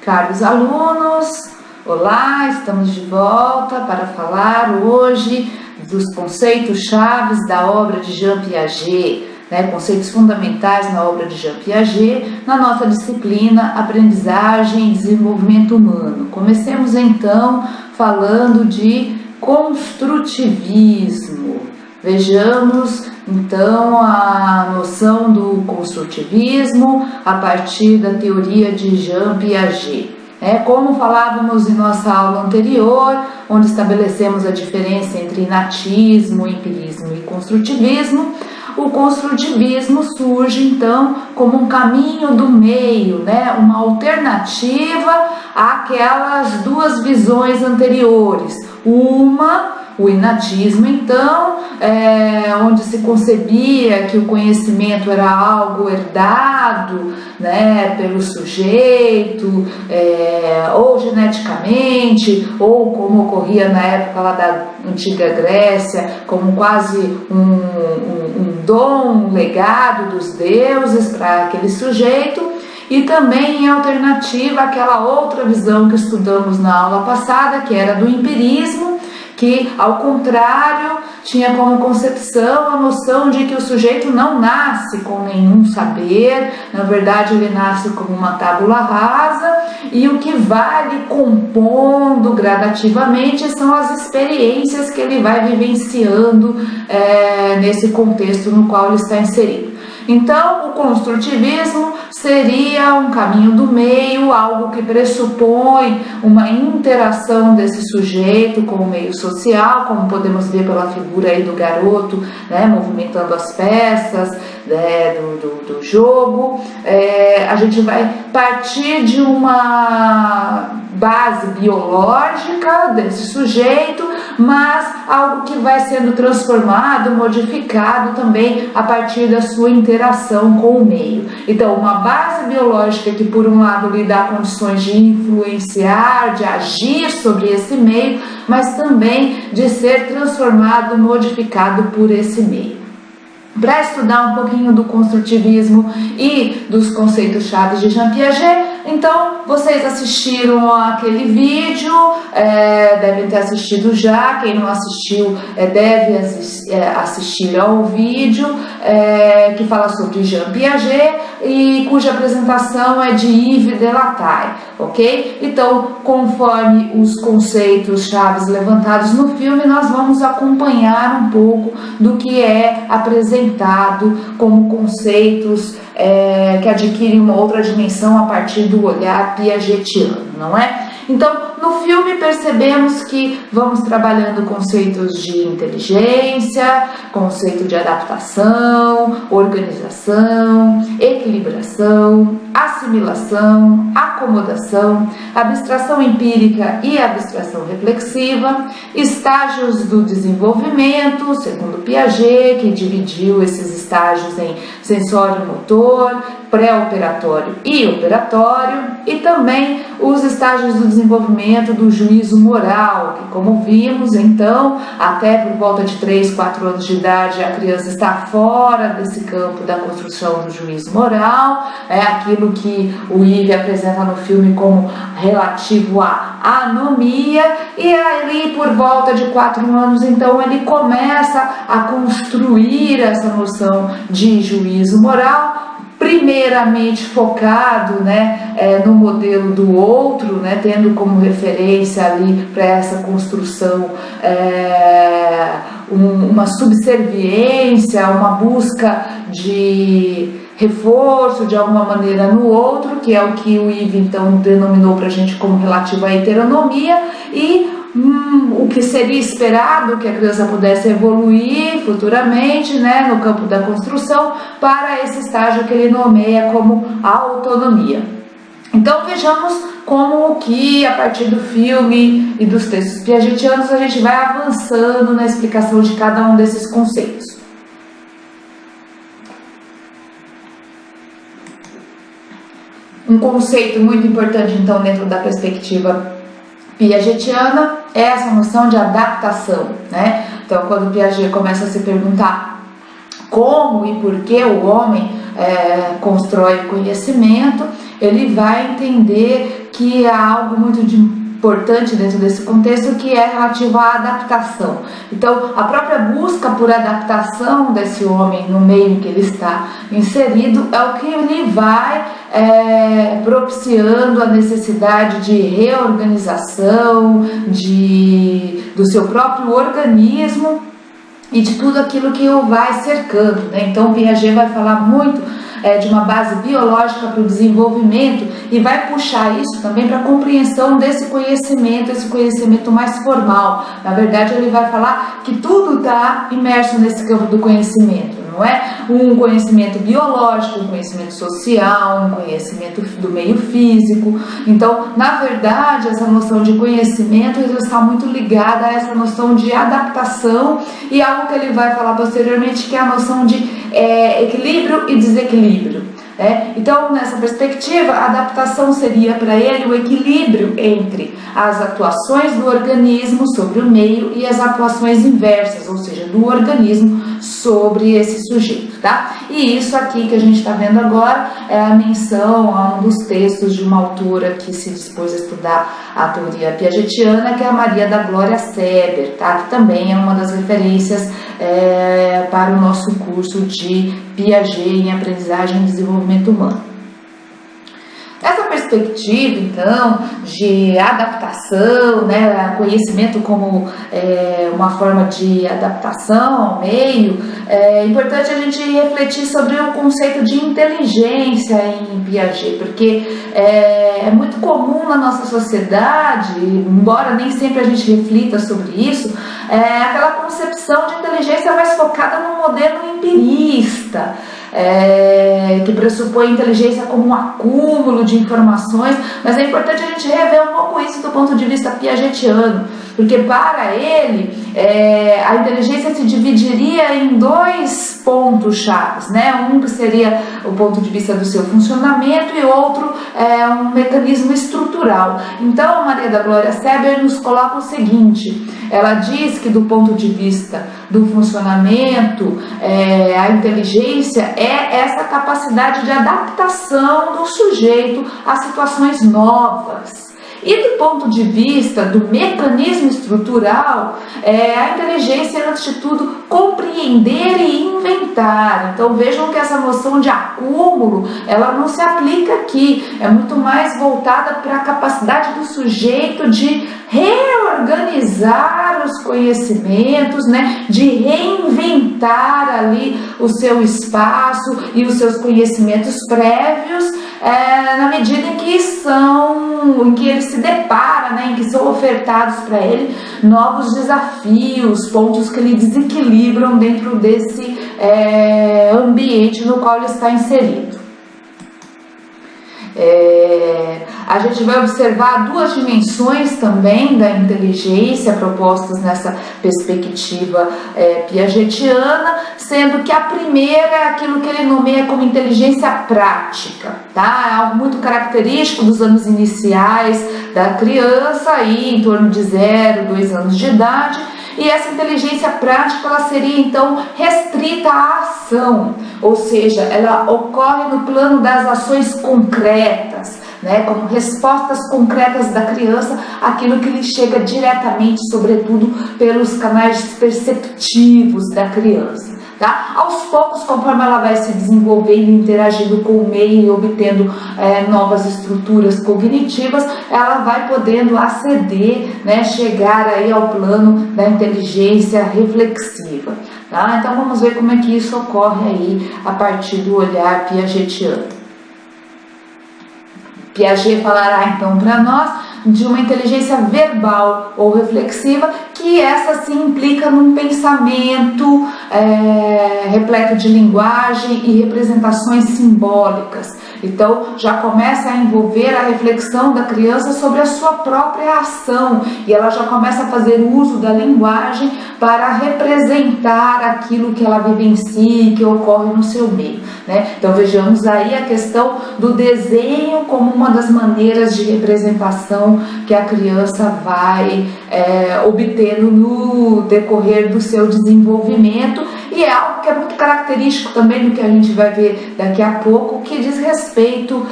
Caros alunos, olá, estamos de volta para falar hoje dos conceitos chaves da obra de Jean Piaget, conceitos fundamentais na obra de Jean Piaget, na nossa disciplina Aprendizagem e Desenvolvimento Humano. Comecemos então falando de construtivismo. Vejamos então a noção do construtivismo a partir da teoria de Jean Piaget. Como falávamos em nossa aula anterior, onde estabelecemos a diferença entre inatismo, empirismo e construtivismo, o construtivismo surge então como um caminho do meio, uma alternativa àquelas duas visões anteriores. O inatismo, então, onde se concebia que o conhecimento era algo herdado, pelo sujeito, ou geneticamente, ou como ocorria na época lá da antiga Grécia, como quase um dom, um legado dos deuses para aquele sujeito. E também em alternativa àquela outra visão que estudamos na aula passada, que era do empirismo, que, ao contrário, tinha como concepção a noção de que o sujeito não nasce com nenhum saber, na verdade ele nasce como uma tábula rasa, e o que vai lhe compondo gradativamente são as experiências que ele vai vivenciando nesse contexto no qual ele está inserido. Então, o construtivismo seria um caminho do meio, algo que pressupõe uma interação desse sujeito com o meio social, como podemos ver pela figura aí do garoto, movimentando as peças do jogo. A gente vai partir de uma base biológica desse sujeito, mas algo que vai sendo transformado, modificado também a partir da sua interação com o meio. Então, uma base biológica que, por um lado, lhe dá condições de influenciar, de agir sobre esse meio, mas também de ser transformado, modificado por esse meio. Para estudar um pouquinho do construtivismo e dos conceitos chaves de Jean Piaget, então vocês assistiram aquele vídeo, devem ter assistido já. Quem não assistiu deve assistir ao vídeo que fala sobre Jean Piaget e cuja apresentação é de Yves Delataille, ok? Então, conforme os conceitos chaves levantados no filme, nós vamos acompanhar um pouco do que é apresentado como conceitos que adquirem uma outra dimensão a partir do olhar piagetiano, não é? Então, no filme percebemos que vamos trabalhando conceitos de inteligência, conceito de adaptação, organização, equilibração, assimilação, acomodação, abstração empírica e abstração reflexiva, estágios do desenvolvimento, segundo Piaget, que dividiu esses estágios em sensório-motor, pré-operatório e operatório, e também os estágios do desenvolvimento do juízo moral, que, como vimos, então, até por volta de 3, 4 anos de idade, a criança está fora desse campo da construção do juízo moral, aquilo que o Yves apresenta no filme como relativo à anomia, e ali por volta de 4 anos, então, ele começa a construir essa noção de juízo moral, primeiramente focado no modelo do outro, tendo como referência ali para essa construção uma subserviência, uma busca de reforço de alguma maneira no outro, que é o que o Yves então denominou para a gente como relativo à heteronomia, e o que seria esperado que a criança pudesse evoluir futuramente no campo da construção para esse estágio que ele nomeia como autonomia. Então vejamos como que a partir do filme e dos textos piagetianos a gente vai avançando na explicação de cada um desses conceitos. Um conceito muito importante então dentro da perspectiva piagetiana é essa noção de adaptação, Então, quando Piaget começa a se perguntar como e por que o homem constrói o conhecimento, ele vai entender que que há algo muito importante dentro desse contexto, que é relativo à adaptação. Então, a própria busca por adaptação desse homem no meio em que ele está inserido é o que lhe vai propiciando a necessidade de reorganização do seu próprio organismo e de tudo aquilo que o vai cercando, né? Então, Piaget vai falar muito de uma base biológica para o desenvolvimento e vai puxar isso também para a compreensão desse conhecimento, esse conhecimento mais formal. Na verdade, ele vai falar que tudo está imerso nesse campo do conhecimento, não é? Um conhecimento biológico, um conhecimento social, um conhecimento do meio físico. Então, na verdade, essa noção de conhecimento está muito ligada a essa noção de adaptação e algo que ele vai falar posteriormente, que é a noção de equilíbrio e desequilíbrio. Então, nessa perspectiva, a adaptação seria para ele o equilíbrio entre as atuações do organismo sobre o meio e as atuações inversas, ou seja, do organismo sobre esse sujeito, tá? E isso aqui que a gente está vendo agora é a menção a um dos textos de uma autora que se dispôs a estudar a teoria piagetiana, que é a Maria da Glória Seber, tá? Que também é uma das referências para o nosso curso de Piaget em Aprendizagem e Desenvolvimento Humano. Essa perspectiva, então, de adaptação, né, conhecimento como uma forma de adaptação ao meio, é importante a gente refletir sobre o conceito de inteligência em Piaget, porque é muito comum na nossa sociedade, embora nem sempre a gente reflita sobre isso, aquela concepção de inteligência mais focada no modelo empirista, que pressupõe inteligência como um acúmulo de informações, mas é importante a gente rever um pouco isso do ponto de vista piagetiano, porque para ele a inteligência se dividiria em dois pontos chaves, né? Um que seria o ponto de vista do seu funcionamento e outro um mecanismo estrutural. Então a Maria da Glória Seber nos coloca o seguinte: ela diz que do ponto de vista do funcionamento, a inteligência é essa capacidade de adaptação do sujeito a situações novas. E do ponto de vista do mecanismo estrutural, a inteligência é, antes de tudo, compreender e inventar. Então vejam que essa noção de acúmulo, ela não se aplica aqui, é muito mais voltada para a capacidade do sujeito de reorganizar os conhecimentos, né? De reinventar ali o seu espaço e os seus conhecimentos prévios, na medida em que ele se depara, né, em que são ofertados para ele novos desafios, pontos que lhe desequilibram dentro desse ambiente no qual ele está inserido. A gente vai observar duas dimensões também da inteligência propostas nessa perspectiva piagetiana, sendo que a primeira é aquilo que ele nomeia como inteligência prática, tá? É algo muito característico dos anos iniciais da criança, aí em torno de 0, 2 anos de idade. E essa inteligência prática, ela seria então restrita à ação, ou seja, ela ocorre no plano das ações concretas, né, como respostas concretas da criança àquilo que lhe chega diretamente, sobretudo pelos canais perceptivos da criança. Tá? Aos poucos, conforme ela vai se desenvolvendo, interagindo com o meio e obtendo novas estruturas cognitivas, ela vai podendo aceder, né, chegar aí ao plano da inteligência reflexiva. Tá? Então vamos ver como é que isso ocorre aí a partir do olhar piagetiano. Piaget falará então para nós de uma inteligência verbal ou reflexiva, que essa sim implica num pensamento repleto de linguagem e representações simbólicas. Então já começa a envolver a reflexão da criança sobre a sua própria ação, e ela já começa a fazer uso da linguagem para representar aquilo que ela vivencia e que ocorre no seu meio, né? Então vejamos aí a questão do desenho como uma das maneiras de representação que a criança vai obtendo no decorrer do seu desenvolvimento, E é algo que é muito característico também do que a gente vai ver daqui a pouco, que diz respeito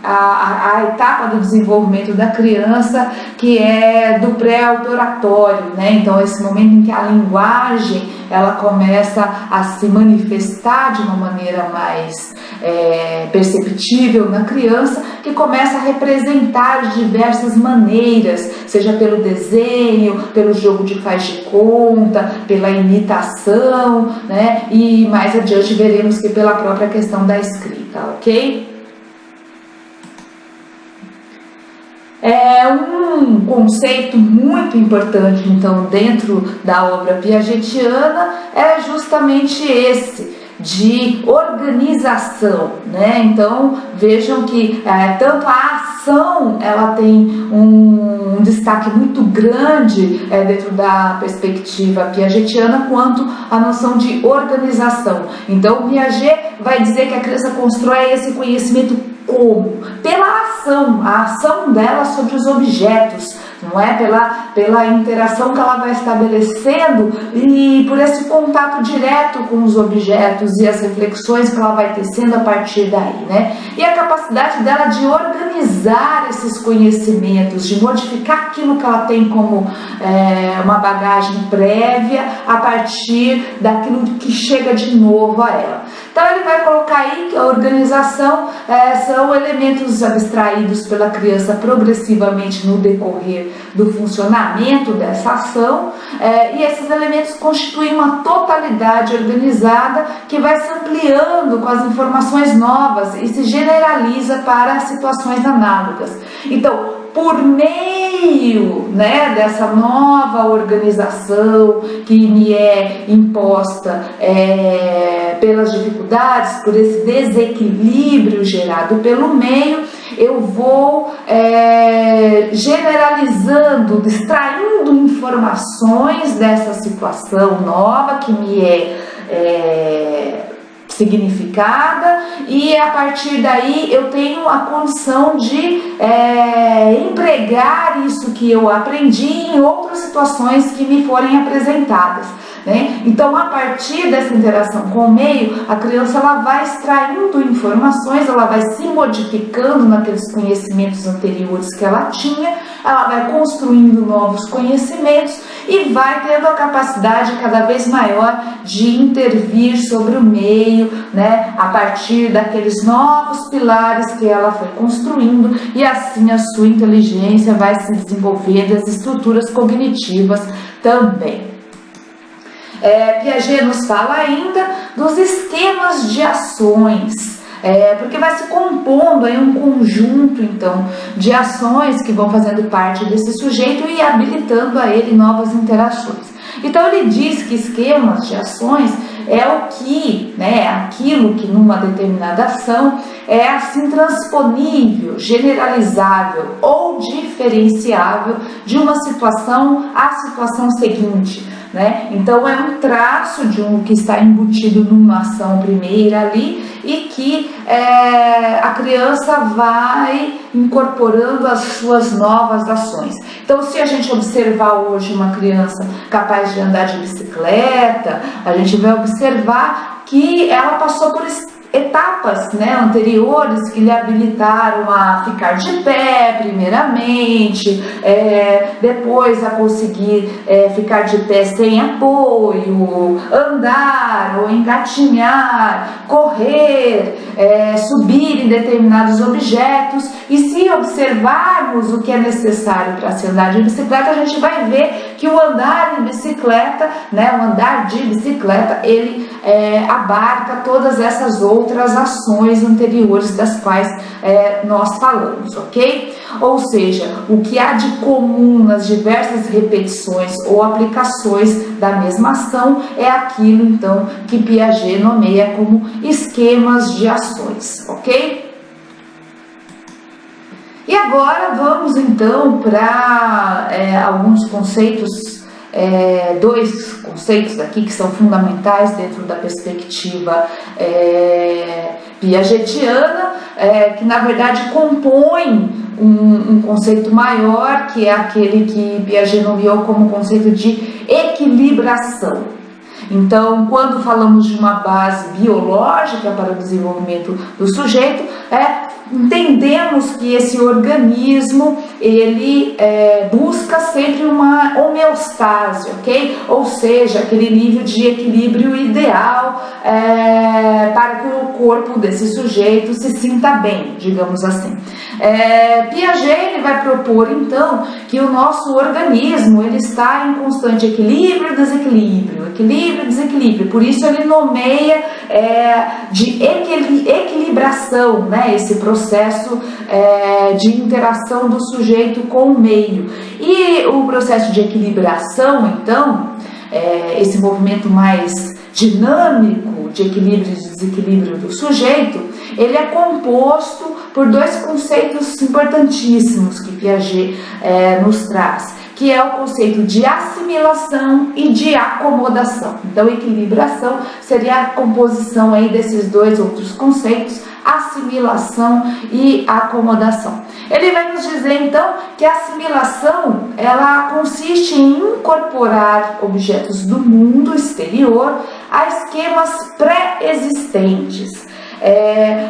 a etapa do desenvolvimento da criança, que é do pré-operatório, né? Então esse momento em que a linguagem ela começa a se manifestar de uma maneira mais perceptível na criança, que começa a representar de diversas maneiras, seja pelo desenho, pelo jogo de faz de conta, pela imitação, né? E mais adiante veremos que pela própria questão da escrita, ok? Um conceito muito importante, então, dentro da obra piagetiana é justamente esse, de organização, né? Então, vejam que tanto a ação, ela tem um destaque muito grande dentro da perspectiva piagetiana, quanto a noção de organização. Então, Piaget vai dizer que a criança constrói esse conhecimento como? Pela ação, a ação dela sobre os objetos, não é? Pela interação que ela vai estabelecendo e por esse contato direto com os objetos e as reflexões que ela vai tecendo a partir daí, né? E a capacidade dela de organizar esses conhecimentos, de modificar aquilo que ela tem como uma bagagem prévia a partir daquilo que chega de novo a ela. Então ele vai colocar aí que a organização são elementos abstraídos pela criança progressivamente no decorrer do funcionamento dessa ação, e esses elementos constituem uma totalidade organizada que vai se ampliando com as informações novas e se generaliza para situações análogas. Então, por meio, né, dessa nova organização que me é imposta pelas dificuldades, por esse desequilíbrio gerado pelo meio, eu vou generalizando, extraindo informações dessa situação nova que me é significada, e a partir daí eu tenho a condição de empregar isso que eu aprendi em outras situações que me forem apresentadas, né? Então, a partir dessa interação com o meio, a criança ela vai extraindo informações, ela vai se modificando naqueles conhecimentos anteriores que ela tinha, ela vai construindo novos conhecimentos e vai tendo a capacidade cada vez maior de intervir sobre o meio, né, a partir daqueles novos pilares que ela foi construindo, e assim a sua inteligência vai se desenvolvendo, as estruturas cognitivas também. Piaget nos fala ainda dos esquemas de ações, porque vai se compondo aí um conjunto então de ações que vão fazendo parte desse sujeito e habilitando a ele novas interações. Então ele diz que esquemas de ações é o que, né, aquilo que numa determinada ação é assim transponível, generalizável ou diferenciável de uma situação à situação seguinte, né? Então é um traço de um que está embutido numa ação primeira ali e que a criança vai incorporando as suas novas ações. Então, se a gente observar hoje uma criança capaz de andar de bicicleta, a gente vai observar que ela passou por etapas, né, anteriores que lhe habilitaram a ficar de pé primeiramente, depois a conseguir ficar de pé sem apoio, andar ou engatinhar, correr, subir em determinados objetos. E se observarmos o que é necessário para se andar de bicicleta, a gente vai ver que o andar em bicicleta, né, o andar de bicicleta, ele abarca todas essas outras ações anteriores das quais nós falamos, ok? Ou seja, o que há de comum nas diversas repetições ou aplicações da mesma ação é aquilo, então, que Piaget nomeia como esquemas de ações, ok? E agora vamos, então, para alguns conceitos, dois conceitos aqui que são fundamentais dentro da perspectiva piagetiana, que na verdade compõem um conceito maior, que é aquele que Piaget nomeou como conceito de equilibração. Então, quando falamos de uma base biológica para o desenvolvimento do sujeito, entendemos que esse organismo ele busca sempre uma homeostase, ok? Ou seja, aquele nível de equilíbrio ideal para que o corpo desse sujeito se sinta bem, digamos assim. Piaget ele vai propor então que o nosso organismo ele está em constante equilíbrio, desequilíbrio, equilíbrio, desequilíbrio. Por isso ele nomeia de equilibração, né, esse processo de interação do sujeito com o meio. E o processo de equilibração, então, esse movimento mais dinâmico de equilíbrio e desequilíbrio do sujeito, ele é composto por dois conceitos importantíssimos que Piaget nos traz, que é o conceito de assimilação e de acomodação. Então, equilibração seria a composição aí desses dois outros conceitos, assimilação e acomodação. Ele vai nos dizer então que a assimilação ela consiste em incorporar objetos do mundo exterior a esquemas pré-existentes.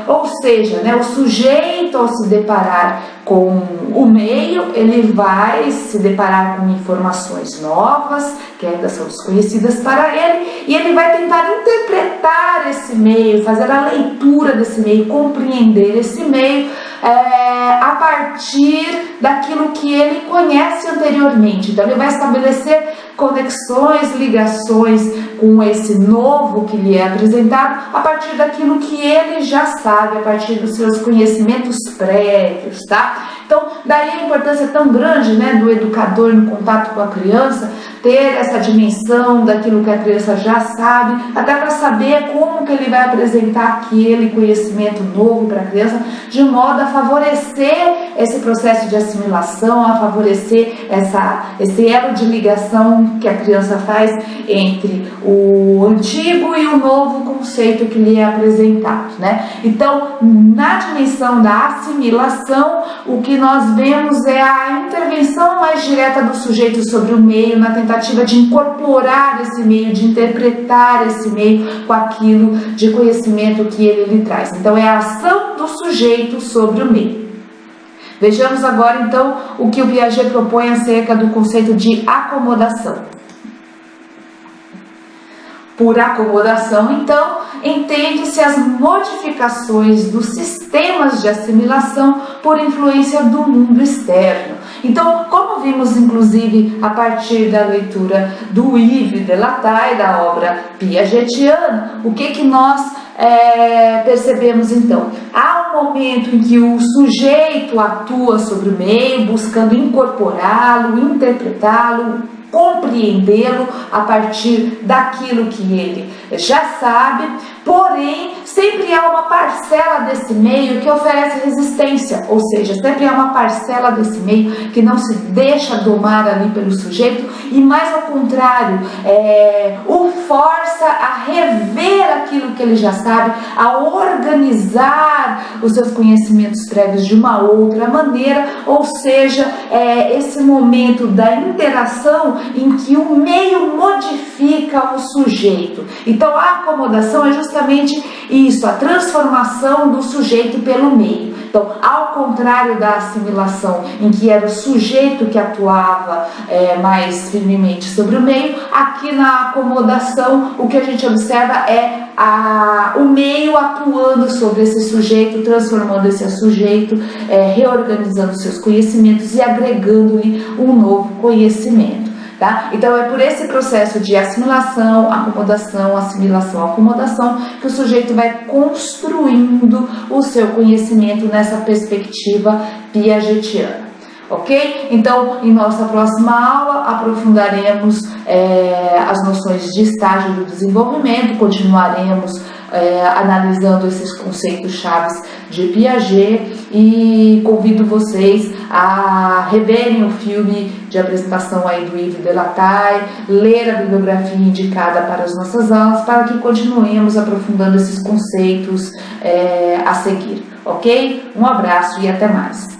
Ou seja, né, o sujeito ao se deparar com o meio, ele vai se deparar com informações novas, que ainda são desconhecidas para ele, e ele vai tentar interpretar esse meio, fazer a leitura desse meio, compreender esse meio a partir daquilo que ele conhece anteriormente. Então ele vai estabelecer conexões, ligações com esse novo que lhe é apresentado a partir daquilo que ele já sabe, a partir dos seus conhecimentos prévios, tá? Então, daí a importância tão grande, né, do educador no contato com a criança, ter essa dimensão daquilo que a criança já sabe, até para saber como que ele vai apresentar aquele conhecimento novo para a criança, de modo a favorecer esse processo de assimilação, a favorecer esse elo de ligação que a criança faz entre o antigo e o novo conceito que lhe é apresentado, né? Então, na dimensão da assimilação, o que nós vemos é a intervenção mais direta do sujeito sobre o meio, na tentativa de incorporar esse meio, de interpretar esse meio com aquilo de conhecimento que ele lhe traz. Então, é a ação do sujeito sobre o meio. Vejamos agora, então, o que o Piaget propõe acerca do conceito de acomodação. Por acomodação, então, entende-se as modificações dos sistemas de assimilação por influência do mundo externo. Então, como vimos, inclusive, a partir da leitura do Yves Delataille, da obra piagetiana, o que nós percebemos então? Há um momento em que o sujeito atua sobre o meio, buscando incorporá-lo, interpretá-lo, compreendê-lo a partir daquilo que ele já sabe, porém sempre há uma parcela desse meio que oferece resistência, ou seja, sempre há uma parcela desse meio que não se deixa domar ali pelo sujeito e, mais ao contrário, o força a rever aquilo que ele já sabe, a organizar os seus conhecimentos prévios de uma outra maneira, ou seja, esse momento da interação em que o meio modifica o sujeito. Então a acomodação é justamente isso, a transformação do sujeito pelo meio. Então, ao contrário da assimilação, em que era o sujeito que atuava mais firmemente sobre o meio, aqui na acomodação o que a gente observa é o meio atuando sobre esse sujeito, transformando esse sujeito, reorganizando seus conhecimentos e agregando-lhe um novo conhecimento. Tá? Então é por esse processo de assimilação, acomodação, assimilação, acomodação que o sujeito vai construindo o seu conhecimento nessa perspectiva piagetiana, ok? Então em nossa próxima aula aprofundaremos as noções de estágio do desenvolvimento, continuaremos analisando esses conceitos chaves de Piaget e convido vocês a reverem o filme de apresentação aí do Yves Delataille, ler a bibliografia indicada para as nossas aulas, para que continuemos aprofundando esses conceitos a seguir, ok? Um abraço e até mais!